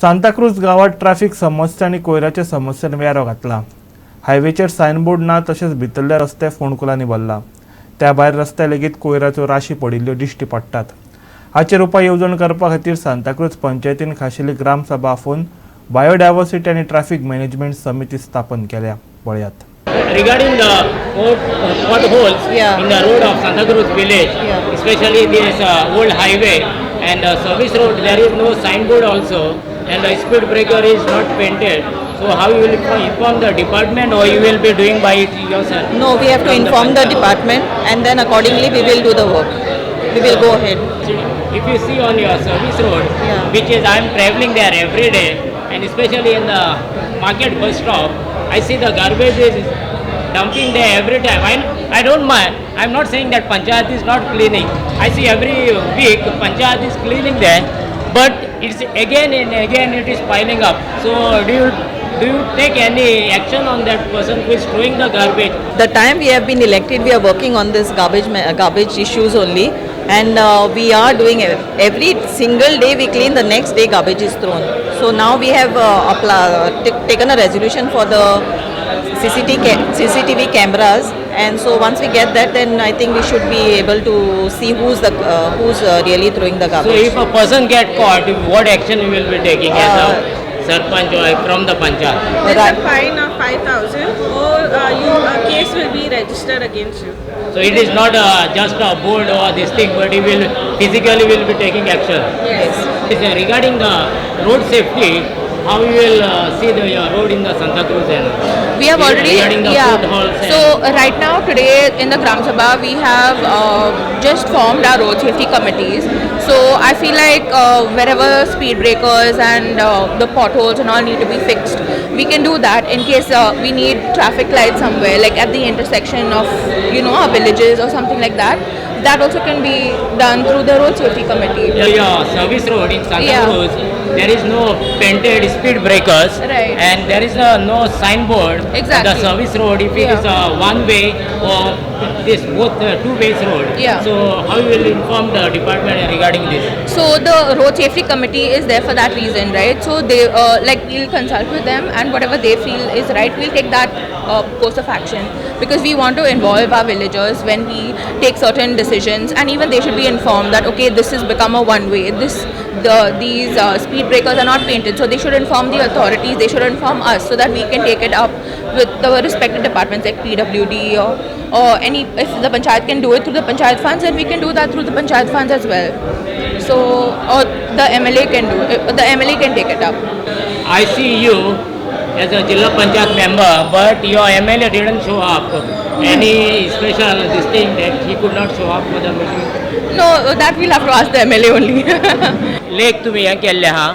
सांताक्रूज गावात ट्रॅफिक समस्या आणि कोयराच्या समस्येने वेरो घातला। हायवेचेर सायनबोर्ड ना तशेंच भितरले रस्ते फोंडकुलांनी भरला। त्या भायर रस्त्या लेगीत कोयराच्यो राशी पडिल्ल्यो दिश्टी पडटात। हाचेर उपाय येवजण करपा खातीर सांताक्रूज पंचायतीन खाशेली ग्रामसभा आफोवन बायोडायवर्सिटी आणि ट्रॅफिक मॅनेजमेंट समिती स्थापन केल्या। पळयात। Regarding the potholes in the road of Santa Cruz village, especially this old highway and service road, there is no signboard also, and the speed breaker is not painted. So how you will inform the department, or you will be doing by it yourself? No, we have to inform the department, and then accordingly we will do the work. We will go ahead. If you see on your service road, which is I am traveling there every day, and especially in the market bus stop, I see the garbage is dumping there every time. I don't mind. I'm not saying that Panchayat is not cleaning. I see every week Panchayat is cleaning there, but it's again and again it is piling up. So do you take any action on that person who is throwing the garbage? The time we have been elected, we are working on this garbage issues only, and we are doing every single day we clean. The next day garbage is thrown. So now we have taken a resolution for the CCTV cameras, and so once we get that, then I think we should be able to see who's really throwing the garbage. So if a person get caught, what action you will be taking as a sarpanch or from the panchayat? There's a fine of 5,000, or a case will be registered against you. So it is not just a board or this thing, but he will physically will be taking action. Yes. Regarding the road safety, how you will see the road in the Santa Cruz area? We have already, regarding the potholes and So right now today in the Gram Sabha we have just formed our road safety committees. So I feel like wherever speed breakers and the potholes and all need to be fixed, we can do that. In case we need traffic lights somewhere, like at the intersection of our villages or something like that, that also can be done through the road safety committee. Yeah, service road in Santa Cruz, there is no painted speed breakers, Right. and there is no signboard. Exactly. The service road, if it is a one way or this both two ways road. Yeah. So how you will inform the department regarding this? So the road safety committee is there for that reason, right? So they we'll consult with them, and whatever they feel is right, we'll take that course of action, because we want to involve our villagers when we take certain decisions, and even they should be informed that okay, this has become a one way. These speed breakers are not painted, so they should inform the authorities. They should inform us so that we can take it up with the respective departments like PWD or any. If the panchayat can do it through the panchayat funds, then we can do that through the panchayat funds as well. So or the MLA can do it. The MLA can take it up. I see you as a Jilla Panchayat member, but your MLA didn't show up. Any special this thing that he could not show up for the meeting? No, that we'll have to ask the MLA only. Lake तुम्ही हें केल्लें आहा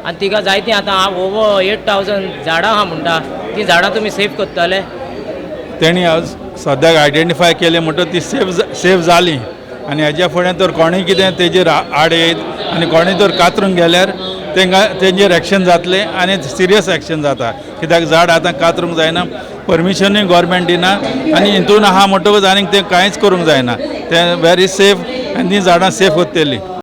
आनी तिका जायतीं आतां over 8,000 झाडां आहा म्हणटा ती झाडां तुमी सेव करतले? तेणी आज सद्याक आयडेंटिफाय केले म्हणटच ती सेव जाली, आनी हेज्या फुडें तर कोणूय कितें तेजेर आड येत आनी कोणूय तर कातरूंक गेल्यार तेंचेर एक्शन जातलें आनी सिरियस एक्शन जाता, कित्याक झाड आतां कातरूंक जायना, परमिशनूय गव्हर्मेंट दिना, आनी हितून आहा म्हणटकूच आनीक तें कांयच करूंक जायना. तें व्हेरी सेफ आनी तीं झाडां सेफ उरतलीं.